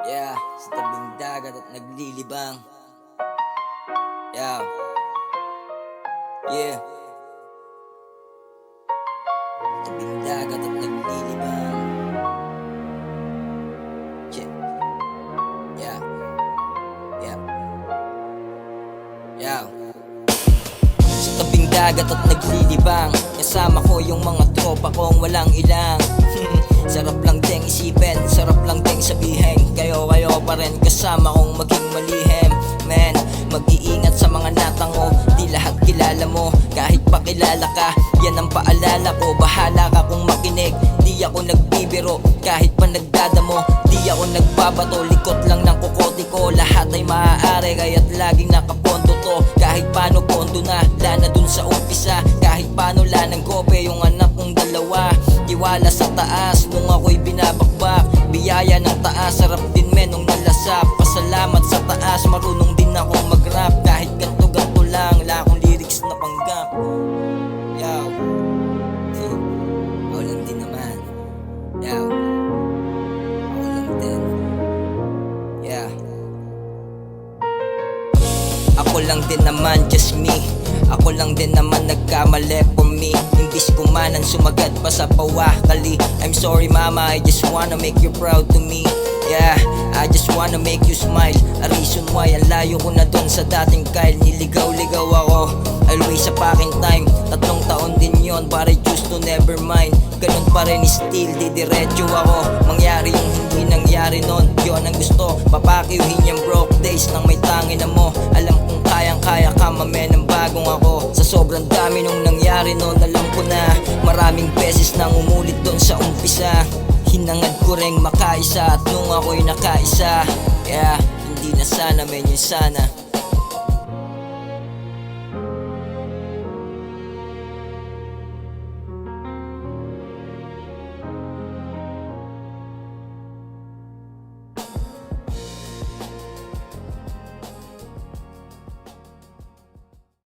Yeah, sa tabing dagat at naglilibang. Yeah. Yeah. Tabing dagat at naglilibang. Yeah. Yeah. Yeah. Yeah. Sa tabing dagat at naglilibang, kasama ko yung mga tropa kong walang ilang. Sarap lang ding isipin, sarap lang ding sabihin, kayo pa rin kasama kong maging malihim. Man, mag-iingat sa mga natango, di lahat kilala mo, kahit pa kilala ka, yan ang paalala ko. Bahala ka kung makinig, di ako nagbibiro, kahit pa nagdadamo, di ako nagbabato. Likot lang ng kukote ko, lahat ay maaari, kaya't laging nakapondo to. Kahit paano pondo na, lana dun sa umpisa, kahit paano lanang gobe yung anak kong dalawa. Tiwala sa taas nung ako'y binabakbak, biyaya ng taas, sarap din men nung nalasap. Pasalamat sa taas, marunong din akong mag-rap, kahit ganto-ganto lang, wala akong lyrics na panggap. Yow, ako lang din naman. Yow, ako lang din. Yeah. Ako lang din naman, just me. Ako lang din naman nagkamali for me. Imbis kumanan, sumagat pa sa pawakali. I'm sorry mama, I just wanna make you proud to me. Yeah, I just wanna make you smile. A reason why ang layo ko na dun sa dating Kyle. Niligaw-ligaw ako, always sa paking time. 3 taon din yon, but I choose to never mind. Ganun pa rin still, didiretso ako. Mangyari yung hindi nangyari nun, yun ang gusto. Papakiuhin yung broke days nang may tangin na mo. Alam kong kayang-kaya ka mamen ng bagong ako. Sa sobrang dami nung nangyari nun, alam ko na maraming beses nang umulit dun sa umpisa. Hinangad ko ring makaisa at nung ako'y nakaisa, yeah, hindi na sana men, yun sana.